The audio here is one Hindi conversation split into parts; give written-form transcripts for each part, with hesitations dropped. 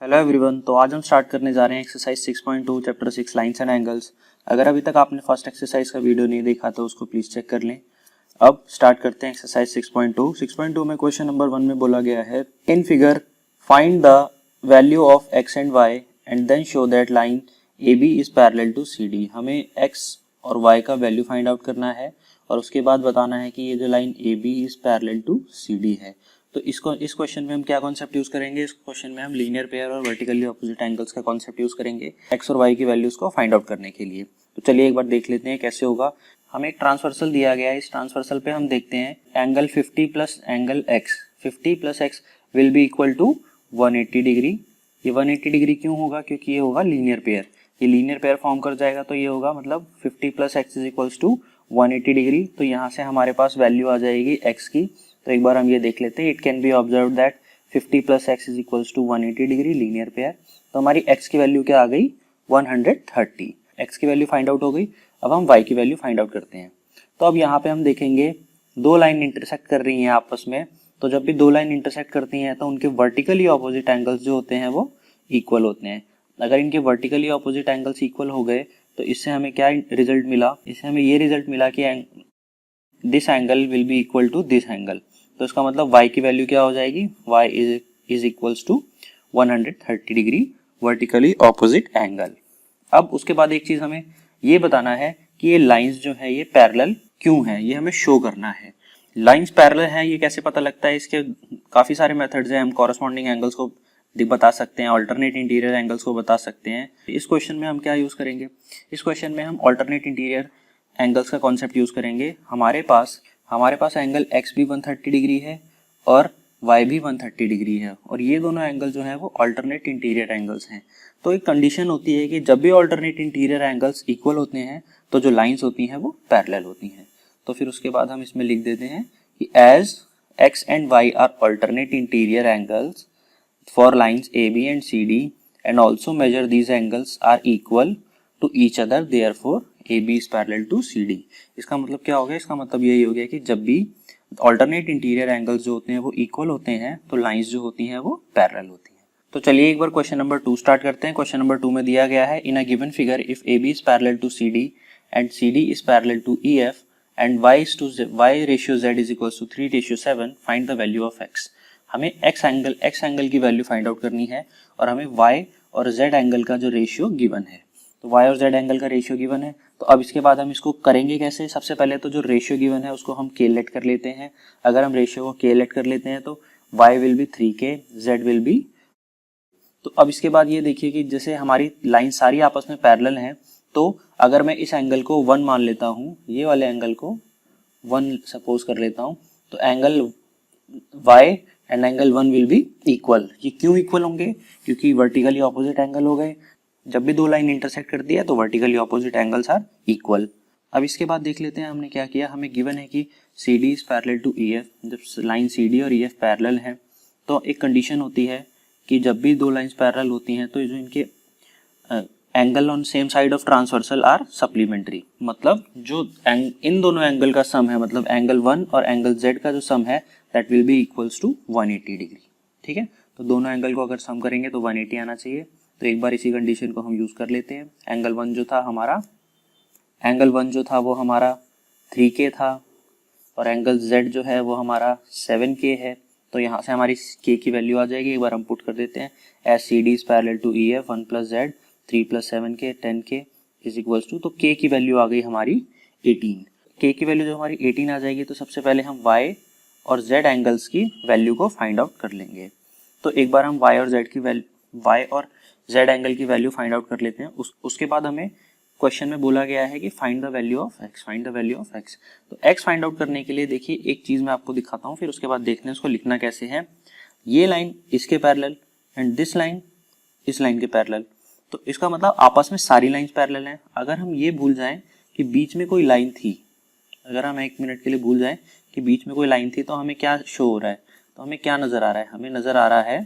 Hello everyone. तो आज हम स्टार्ट करने जा रहे हैं exercise 6.2 chapter 6 lines and angles. अगर अभी तक आपने फर्स्ट एक्सरसाइज का वीडियो नहीं देखा तो उसको प्लीज चेक कर लें। अब स्टार्ट करते हैं एक्सरसाइज 6.2। 6.2 में क्वेश्चन नंबर 1 में बोला गया है, in figure find the value of x and y and then show that line A B is parallel to C D. हमें एक्स और वाई का वैल्यू फाइंड आउट करना है और उसके बाद बताना है कि ये जो line A B is parallel to C D है। तो इस क्वेश्चन में हम क्या कॉन्सेप्ट यूज करेंगे? इस क्वेश्चन में हम लीनियर पेयर और वर्टिकली ऑपोजिट एंगल्स का कॉन्सेप्ट यूज करेंगे एक्स और वाई की वैल्यूज को फाइंड आउट करने के लिए। तो चलिए एक बार देख लेते हैं कैसे होगा। हमें एक ट्रांसवर्सल दिया गया है, इस ट्रांसवर्सल पे हम देखते हैं angle 50 plus angle x, 50 plus x will be equal to 180 degree. ये 180 डिग्री क्यों होगा? क्योंकि ये होगा लीनियर पेयर, ये लीनियर पेयर फॉर्म कर जाएगा तो ये होगा मतलब 50 plus x is equals to 180 degree. तो यहाँ से हमारे पास वैल्यू आ जाएगी एक्स की। तो एक बार हम ये देख लेते हैं, it can be observe that 50 plus x is equals to 180 degree linear pair. तो हमारी एक्स की वैल्यू क्या आ गई? 130। एक्स की वैल्यू फाइंड आउट हो गई। अब हम वाई की वैल्यू फाइंड आउट करते हैं। तो अब यहाँ पे हम देखेंगे दो लाइन इंटरसेक्ट कर रही हैं आपस में। तो जब भी दो लाइन इंटरसेक्ट करती हैं तो उनके वर्टिकली ऑपोजिट एंगल्स जो होते हैं वो इक्वल होते हैं। अगर इनके वर्टिकली ऑपोजिट एंगल्स इक्वल हो गए तो इससे हमें क्या रिजल्ट मिला? इससे हमें ये रिजल्ट मिला कि this angle will be equal to this angle. तो इसका मतलब y की वैल्यू क्या हो जाएगी? y is equals to 130 degree vertically opposite angle. अब उसके बाद एक चीज हमें ये बताना है कि ये लाइंस जो है ये पैरेलल क्यों है, ये हमें शो करना है। लाइंस पैरेलल हैं ये कैसे पता लगता है? इसके काफी सारे मेथड्स हैं। हम कॉरस्पॉन्डिंग एंगल्स को बता सकते हैं, अल्टरनेट इंटीरियर एंगल्स को बता सकते हैं। इस क्वेश्चन में हम क्या यूज करेंगे? इस क्वेश्चन में हम अल्टरनेट इंटीरियर एंगल्स का कॉन्सेप्ट यूज करेंगे। हमारे पास एंगल x भी 130 डिग्री है और y भी 130 डिग्री है और ये दोनों एंगल जो है वो अल्टरनेट इंटीरियर एंगल्स हैं। तो एक कंडीशन होती है कि जब भी अल्टरनेट इंटीरियर एंगल्स इक्वल होते हैं तो जो लाइंस होती हैं वो पैरेलल होती हैं। तो फिर उसके बाद हम इसमें लिख देते हैं कि as x and y are alternate interior angles for lines A B and C D and also measure these angles are equal to each other, therefore A B is parallel to C D. इसका मतलब क्या हो गया? इसका मतलब यही हो गया कि जब भी अल्टरनेट इंटीरियर एंगल्स जो होते हैं वो इक्वल होते हैं तो लाइंस जो होती हैं वो पैरेलल होती हैं। तो चलिए एक बार क्वेश्चन नंबर 2 स्टार्ट करते हैं। क्वेश्चन नंबर 2 में दिया गया है, in a given figure if A B is parallel to C D and C D is parallel to E F and y ratio z is equal to 3:7, find the value of x। हमें x एंगल की वैल्यू फाइंड आउट करनी है और हमें y और z एंगल का जो रेशियो गिवन है। तो y और z एंगल का रेशियो गिवन है। तो अब इसके बाद हम इसको करेंगे कैसे? सबसे पहले तो जो रेशियो गिवन है उसको हम k लेट कर लेते हैं। अगर हम रेशियो को k लेट कर लेते हैं तो y will be 3k, z will be. तो अब इसके बाद ये देखिए कि जैसे हमारी लाइन सारी आपस में पैरेलल हैं, तो अगर मैं इस एंगल को 1 मान लेता हूँ, ये वाले एंगल को 1 सपोज कर लेता हूँ, तो angle y and angle 1 will be equal. ये क्यों इक्वल होंगे? क्योंकि वर्टिकली ऑपोजिट एंगल हो गए। जब भी दो लाइन इंटरसेक्ट करती है तो vertically opposite angles are equal. अब इसके बाद देख लेते हैं हमने क्या किया। हमें गिवन है कि C D is parallel to E F. जब लाइन सी डी और ई एफ पैरेलल है तो एक कंडीशन होती है कि जब भी दो लाइंस पैरेलल होती हैं तो जो इनके angle on same side of transversal are supplementary. मतलब जो इन दोनों एंगल का सम है, मतलब एंगल 1 और एंगल z का जो सम है that will be equals to 180 degree. ठीक है, तो दोनों एंगल को अगर सम करेंगे तो 180 आना चाहिए। तो एक बार इसी कंडीशन को हम यूज कर लेते हैं। एंगल 1 जो था वो हमारा 3k था और एंगल z जो है वो हमारा 7k है। तो यहाँ से हमारी k की वैल्यू आ जाएगी। एक बार हम पुट कर देते हैं, as C D is parallel to E F 1 plus z 3 plus 7k 10k is equals to, तो k की वैल्यू आ गई हमारी 18। k की वैल्यू जो हमारी 18 आ जाएगी तो सबसे पहले हम y और z एंगल्स की वैल्यू को फाइंड आउट कर लेंगे। तो एक बार हम y और z एंगल की वैल्यू फाइंड आउट कर लेते हैं। उसके बाद हमें क्वेश्चन में बोला गया है कि find the value of x। तो x फाइंड आउट करने के लिए देखिए एक चीज मैं आपको दिखाता हूँ, फिर उसके बाद देखते हैं उसको लिखना कैसे है। ये लाइन इसके पैरेलल एंड दिस लाइन इस लाइन के पैरेलल, तो इसका मतलब आपस में सारी लाइंस पैरेलल हैं। अगर हम ये भूल जाएं कि बीच में कोई लाइन थी, अगर हम 1 मिनट के लिए भूल जाएं कि बीच में कोई लाइन थी, तो हमें क्या शो हो रहा है? तो हमें क्या नजर आ रहा है? हमें नजर आ रहा है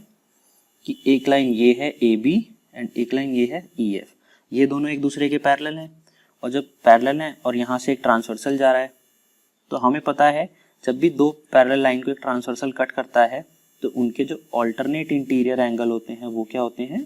कि एक लाइन ये है ए बी एंड एक लाइन ये है ई एफ। ये दोनों एक दूसरे के पैरेलल हैं और जब पैरेलल हैं और यहाँ से एक ट्रांसवर्सल जा रहा है तो हमें पता है जब भी दो पैरेलल लाइन को एक ट्रांसवर्सल कट करता है तो उनके जो ऑल्टरनेट इंटीरियर एंगल होते हैं वो क्या होते हैं,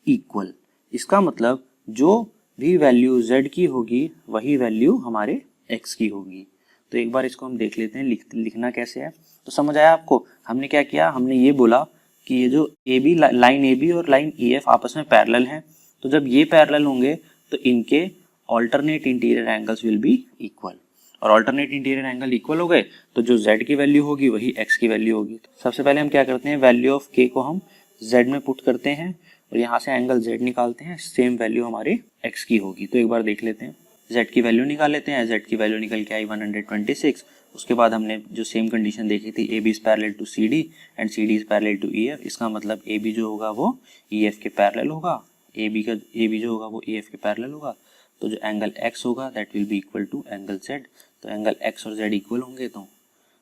इक्वल। इसका मतलब जो भी वैल्यू z की होगी वही वैल्यू हमारे x की होगी। तो एक बार इसको हम देख लेते हैं लिखना कैसे है। तो समझ आया आपको, हमने क्या किया, हमने ये बोला कि ये जो AB लाइन AB और लाइन EF आपस में पैरेलल हैं, तो जब ये पैरेलल होंगे तो इनके alternate interior angles will be equal, और ऑल्टरनेट इंटीरियर एंगल इक्वल हो गए तो जो z की वैल्यू होगी वही x की वैल्यू होगी। तो सबसे पहले हम क्या करते हैं, वैल्यू ऑफ k को हम z में पुट करते हैं और यहाँ से एंगल z निकालते हैं, सेम वैल्यू हमारे x की होगी। तो एक बार देख लेते हैं, z की वैल्यू निकाल लेते हैं। z की वैल्यू निकल के आई 126। उसके बाद हमने जो सेम कंडीशन देखी थी, AB is parallel to CD and CD is parallel to EF। इसका मतलब AB जो होगा वो EF के पैरेलल होगा, AB जो होगा वो EF के पैरेलल होगा। तो जो एंगल x होगा that will be equal to angle z। तो एंगल x और z इक्वल होंगे तो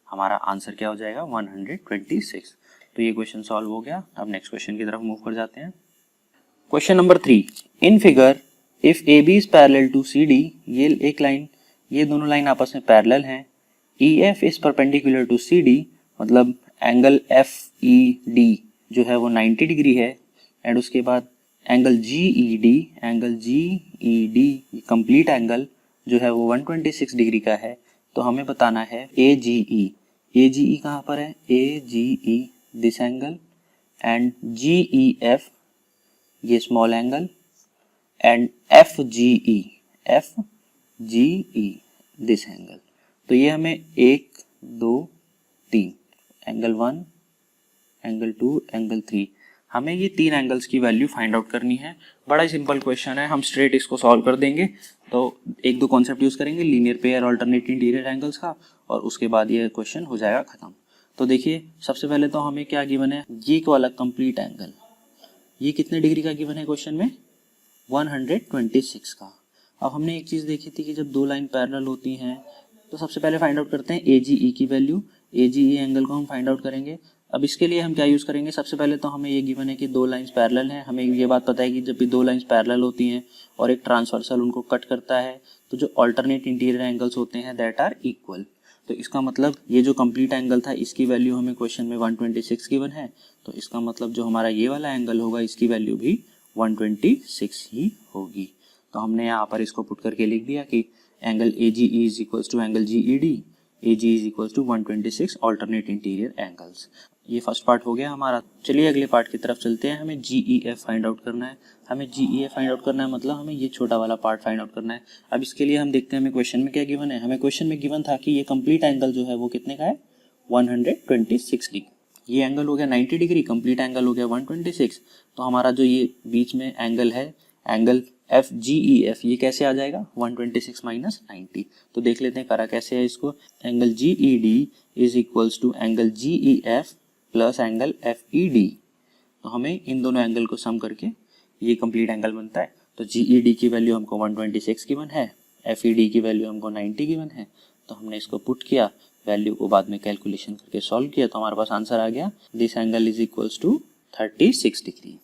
हमारा आंसर क्या हो जाएगा, 126। तो ये क्वेश्चन सॉल्व हो गया। अब नेक्स्ट क्वेश्चन की तरफ मूव कर जाते हैं। Question number 3, in figure if AB is parallel to CD, ये एक लाइन, ये दोनों लाइन आपस में पैरेलल हैं। EF is perpendicular to CD, मतलब एंगल FED जो है वो 90 डिग्री है। एंड उसके बाद एंगल GED कंप्लीट एंगल जो है वो 126 डिग्री का है। तो हमें बताना है AGE कहाँ पर है, AGE this angle and GEF ये small angle and FGE this angle. तो ये हमें 1 2 3 एंगल 1 एंगल 2 एंगल 3, हमें ये 3 एंगल्स की वैल्यू फाइंड आउट करनी है। बड़ा ही सिंपल क्वेश्चन है, हम स्ट्रेट इसको सॉल्व कर देंगे। तो एक दो कॉन्सेप्ट यूज करेंगे, linear pair alternate interior angles का, और उसके बाद ये क्वेश्चन हो जाएगा खत्म। तो देखिए सबसे पहले तो हमें क्या गिवन है, ये वाला कंप्लीट एंगल, ये कितने डिग्री का गिवन है क्वेश्चन में, 126 का। अब हमने एक चीज देखी थी कि जब दो लाइन पैरेलल होती हैं तो सबसे पहले फाइंड आउट करते हैं AGE की वैल्यू। AGE एंगल को हम फाइंड आउट करेंगे। अब इसके लिए हम क्या यूज करेंगे, सबसे पहले तो हमें ये गिवन है कि दो लाइंस पैरेलल हैं। हमें ये बात पता है कि जब भी दो लाइंस पैरेलल होती हैं और एक ट्रांसवर्सल उनको कट करता है तो जो ऑल्टरनेट इंटीरियर एंगल्स होते हैं दैट आर इक्वल। तो इसका मतलब ये जो कंप्लीट एंगल था इसकी वैल्यू हमें क्वेश्चन में 126 गिवन है। तो इसका मतलब जो हमारा ये वाला एंगल होगा इसकी वैल्यू भी 126 ही होगी। तो हमने यहाँ पर इसको पुट करके लिख दिया कि angle AGE is equals to angle GED, AG is equals to 126 alternate interior angles. ये फर्स्ट पार्ट हो गया हमारा। चलिए अगले पार्ट की तरफ चलते हैं। हमें GEF फाइंड आउट करना है। हमें GEF फाइंड आउट करना है मतलब हमें ये छोटा वाला पार्ट फाइंड आउट करना है। अब इसके लिए हम देखते हैं हमें क्वेश्चन में क्या गिवन है। हमें क्वेश्चन में गिवन था कि ये कंप्लीट एंगल जो है वो कितने का है, 126 डिग्री। ये एंगल हो गया 90 डिग्री, कंप्लीट एंगल हो गया 126। तो हमारा जो ये बीच में एंगल है, एंगल FGEF, ये कैसे आ जाएगा, 126 माइनस 90। तो देख लेते हैं करा कैसे है इसको। Angle GED is equals to angle GEF plus angle FED। तो हमें इन दोनों एंगल को सम करके ये कंप्लीट एंगल बनता है। तो GED की वैल्यू हमको 126 गिवन है, FED की वैल्यू हमको 90 गिवन है। तो हमने इसको पुट किया, वैल्यू को बाद में कैलकुलेशन करके सॉल्व किया, तो हमारे पास आंसर आ गया, this angle is equals to 36 degree.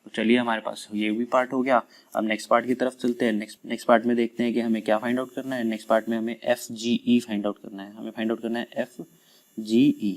तो चलिए हमारे पास ये भी पार्ट हो गया। अब नेक्स्ट पार्ट की तरफ चलते हैं। नेक्स्ट पार्ट में देखते हैं कि हमें क्या फाइंड आउट करना है। नेक्स्ट पार्ट में हमें FGE फाइंड आउट करना है। हमें फाइंड आउट करना है FGE,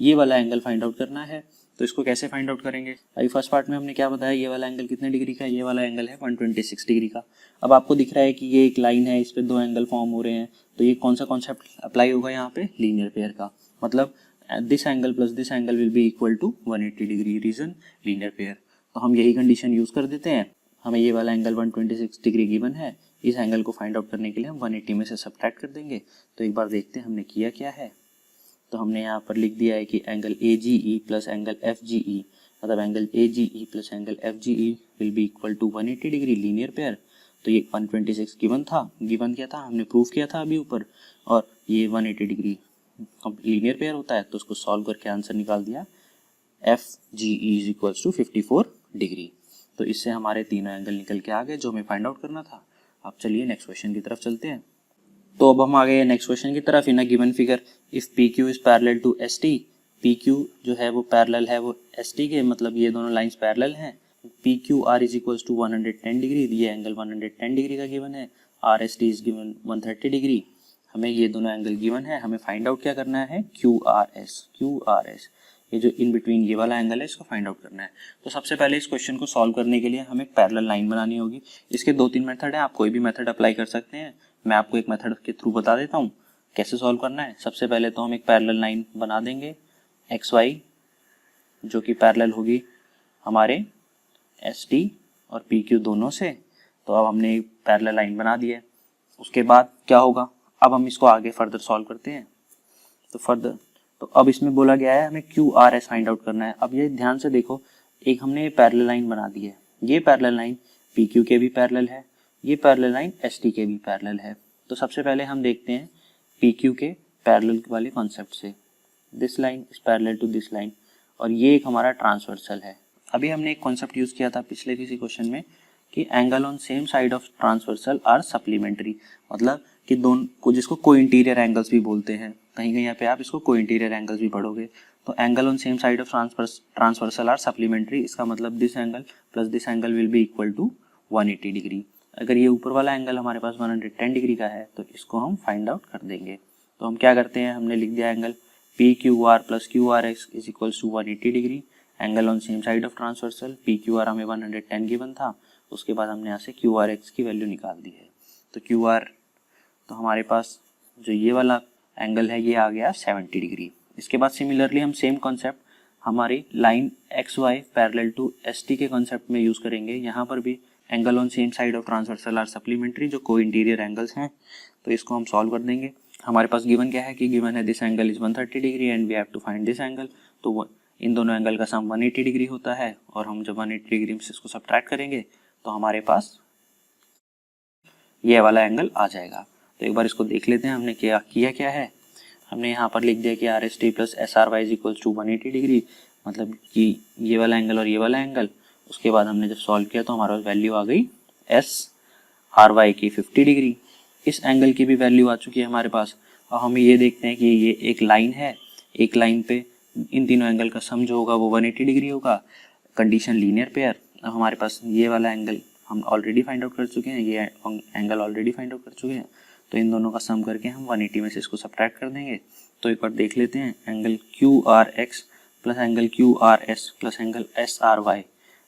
ये वाला एंगल फाइंड आउट करना है। तो इसको कैसे फाइंड आउट करेंगे, अभी फर्स्ट पार्ट में हमने क्या बताया, ये वाला एंगल कितने डिग्री का, ये वाला एंगल है 126 डिग्री का। अब आपको दिख रहा है कि ये एक लाइन है, इस पे दो एंगल फॉर्म हो रहे हैं। तो ये कौन सा कॉन्सेप्ट अप्लाई होगा यहाँ पे, लीनियर पेयर का। मतलब this angle plus this angle will be equal to 180 degree, reason linear pair. तो हम यही कंडीशन यूज कर देते हैं। हमें ये वाला एंगल 126 डिग्री गिवन है, इस एंगल को फाइंड आउट करने के लिए हम 180 में से सब्ट्रैक्ट कर देंगे। तो एक बार देखते हैं हमने किया क्या है। तो हमने यहाँ पर लिख दिया है कि angle AGE plus angle FGE, मतलब angle AGE plus angle FGE will be equal to 180 degree, linear pair. तो ये 126 गिवन था, गिवन क्या था हमने प्रूव किया था अभी ऊपर, और ये 180 डिग्री लीनियर पेयर होता है। तो उसको सॉल्व करके आंसर निकाल दिया, FGE is equals to 54 degree. तो इससे हमारे तीनों एंगल निकल के आ गए जो हमें फाइंड आउट करना था। अब चलिए नेक्स्ट क्वेश्चन की तरफ चलते हैं। तो अब हम आ गए नेक्स्ट क्वेश्चन की तरफ। In a given figure if PQ is parallel to ST, PQ जो है वो पैरेलल है वो ST के, मतलब ये दोनों लाइंस पैरेलल हैं। PQR is equals to 110 degree, ये एंगल 110 डिग्री का गिवन है। RST is given 130 degree. हमें ये दोनों एंगल गिवन है, हमें फाइंड आउट क्या करना है, QRS। ये जो इन बिटवीन ये वाला एंगल है इसको फाइंड आउट करना है। तो सबसे पहले इस क्वेश्चन को सॉल्व करने के लिए हमें पैरेलल लाइन बनानी होगी। इसके 2-3 मेथड है, आप कोई भी मेथड अप्लाई कर सकते हैं। मैं आपको एक मेथड के थ्रू बता देता हूँ कैसे सॉल्व करना है। सबसे पहले तो हम एक पैरेलल लाइन बना देंगे एक्स वाई, जो कि पैरेलल होगी हमारे एस टी और पी क्यू दोनों से। तो अब हमने एक पैरेलल लाइन बना दी है। उसके बाद क्या होगा, अब हम इसको आगे फर्दर सॉल्व करते हैं। तो अब इसमें बोला गया है हमें Q R S find out करना है। अब ये ध्यान से देखो, एक हमने पैरेलल लाइन बना दी है, ये पैरेलल लाइन पी क्यू के भी पैरेलल है, ये पैरेलल लाइन एस टी के भी पैरेलल है। तो सबसे पहले हम देखते हैं पी क्यू के पैरेलल वाले कॉन्सेप्ट से। This line is parallel to this line, और ये एक हमारा ट्रांसवर्सल है। अभी हमने एक कॉन्सेप्ट यूज किया था पिछले किसी क्वेश्चन में कि angle on same side of transversal are supplementary, मतलब कि दोनों को, जिसको को इंटीरियर एंगल्स भी बोलते हैं, कहीं कहीं यहाँ पे आप इसको को इंटीरियर एंगल्स भी पढ़ोगे। तो angle on same side of transversal are supplementary, इसका मतलब this angle plus this angle will be equal to 180 degree. अगर ये ऊपर वाला एंगल हमारे पास 110 डिग्री का है तो इसको हम फाइंड आउट कर देंगे। तो हम क्या करते हैं, हमने लिख दिया angle P Q R plus Q R X is equals to 180 degree. Angle on same side of transversal P Q R हमें 110 गिवन था, उसके बाद हमने यहाँ से क्यू आर एक्स की वैल्यू निकाल दी है। तो क्यू आर, तो हमारे पास जो ये वाला एंगल है ये आ गया 70 डिग्री। इसके बाद सिमिलरली हम सेम कॉन्सेप्ट हमारी line X Y parallel to S T के कॉन्सेप्ट में यूज़ करेंगे। यहाँ पर भी angle on same side of transversal are supplementary, जो को इंटीरियर एंगल्स हैं। तो इसको हम सॉल्व कर देंगे। हमारे पास गिवन क्या है कि गिवन है this angle is 130 degree and we have to find this angle. तो इन दोनों एंगल का सम 180 डिग्री होता है, और हम जब 180 डिग्री से इसको सब्ट्रैक्ट करेंगे तो हमारे पास ये वाला एंगल आ जाएगा। तो एक बार इसको देख लेते हैं हमने क्या है। हमने यहाँ पर लिख दिया कि R S T plus S R Y is equals to 180 degree, मतलब कि ये वाला एंगल और ये वाला एंगल। उसके बाद हमने जब सॉल्व किया तो हमारे पास वैल्यू आ गई एस आर वाई की 50 डिग्री। इस एंगल की भी वैल्यू आ चुकी है हमारे पास। और हम ये देखते हैं कि ये एक लाइन है, एक लाइन पे इन तीनों एंगल का सम जो होगा वो 180 डिग्री होगा। Condition linear pair. अब हमारे पास ये वाला एंगल हम ऑलरेडी फाइंड आउट कर चुके हैं, ये एंगल ऑलरेडी फाइंड आउट कर चुके हैं। तो इन दोनों का सम करके हम 180 में से इसको सब्ट्रैक्ट कर देंगे। तो एक बार देख लेते हैं, angle Q R X plus angle Q R S plus angle S R Y,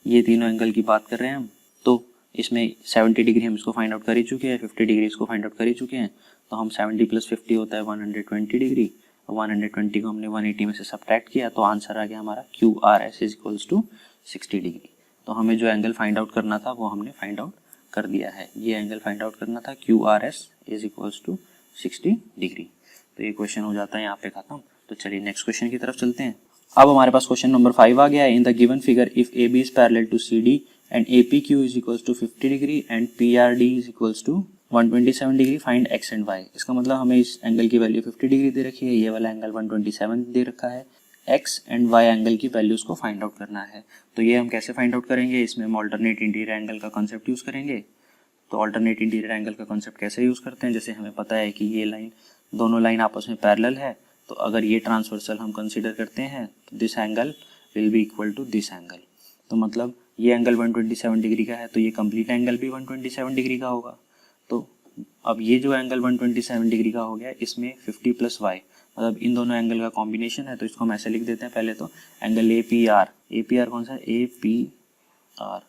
ये तीनों एंगल की बात कर रहे हैं हम। तो इसमें 70 डिग्री हम इसको फाइंड आउट कर ही चुके हैं, 50 डिग्री इसको फाइंड आउट कर ही चुके हैं। तो हम 70 प्लस 50 होता है 120 डिग्री। 120 को हमने 180 में से सब्ट्रैक्ट किया तो आंसर आ गया हमारा Q R S is equals to 60 degree. तो हमें जो एंगल फाइंड आउट करना था वो हमने फाइंड आउट कर दिया है। ये एंगल फाइंड आउट करना था Q R S is equals to 60 degree. तो ये क्वेश्चन हो जाता है यहाँ पे खत्म। तो चलिए नेक्स्ट क्वेश्चन की तरफ चलते हैं। अब हमारे पास क्वेश्चन नंबर 5 आ गया है। In the given figure if A B is parallel to C D and A P Q is equals to 50 degree and P R D is equals to 127 degree, find X and Y. इसका मतलब हमें इस एंगल की वैल्यू 50 डिग्री दे रखी है, ये वाला एंगल 127 दे रखा है। एक्स एंड वाई एंगल की वैल्यूज को फाइंड आउट करना है। तो ये हम कैसे फाइंड आउट करेंगे, इसमें हम ऑल्टरनेट इंटीरियर एंगल का कॉन्सेप्ट यूज करेंगे। तो ऑल्टरनेट इंटीरियर एंगल का कॉन्सेप्ट कैसे यूज करते हैं, जैसे हमें पता है कि ये लाइन, दोनों लाइन आपस में पैरेलल है। तो अगर ये ट्रांसवर्सल हम कंसीडर करते हैं तो this angle will be equal to this angle. तो मतलब ये एंगल 127 डिग्री का है तो ये कंप्लीट एंगल भी 127 डिग्री का होगा। तो अब ये जो एंगल 127 डिग्री का हो गया, इसमें 50 प्लस वाई, मतलब इन दोनों एंगल का कॉम्बिनेशन है। तो इसको हम ऐसे लिख देते हैं पहले तो, एंगल ए पी आर कौन सा है, ए पी आर,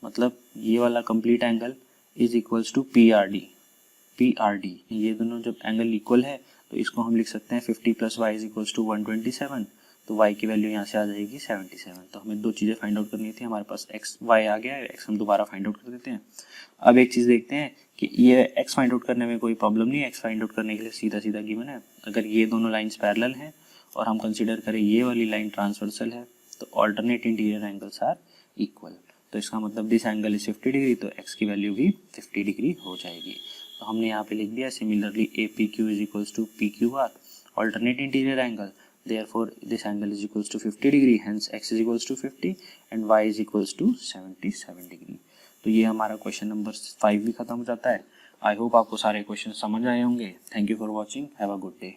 मतलब ये वाला complete angle is equals to P R D. ये दोनों जब एंगल इक्वल है तो इसको हम लिख सकते हैं 50 plus Y is equals to 127। तो y की वैल्यू यहाँ से आ जाएगी 77। तो हमें दो चीज़ें फाइंड आउट करनी थी, हमारे पास x y आ गया है, x हम दोबारा फाइंड आउट कर देते हैं। अब एक चीज़ देखते हैं कि ये x फाइंड आउट करने में कोई प्रॉब्लम नहीं है, x फाइंड आउट करने के लिए सीधा सीधा गिवन है। अगर ये दोनों लाइन्स पैरेलल हैं और हम कंसिडर करें ये वाली लाइन ट्रांसवर्सल है तो alternate interior angles are equal. तो इसका मतलब दिस एंगल इज 50 डिग्री, तो x की वैल्यू भी 50 डिग्री हो जाएगी। तो हमने यहाँ पे लिख दिया similarly A P Q is equals to P Q R, alternate interior angle, therefore this angle is equals to 50 degree, hence x is equals to 50 and y is equals to 77 degree। तो ये हमारा क्वेश्चन नंबर 5 भी खत्म हो जाता है। आई होप आपको सारे क्वेश्चन समझ आए होंगे। Thank you for watching, have a good day.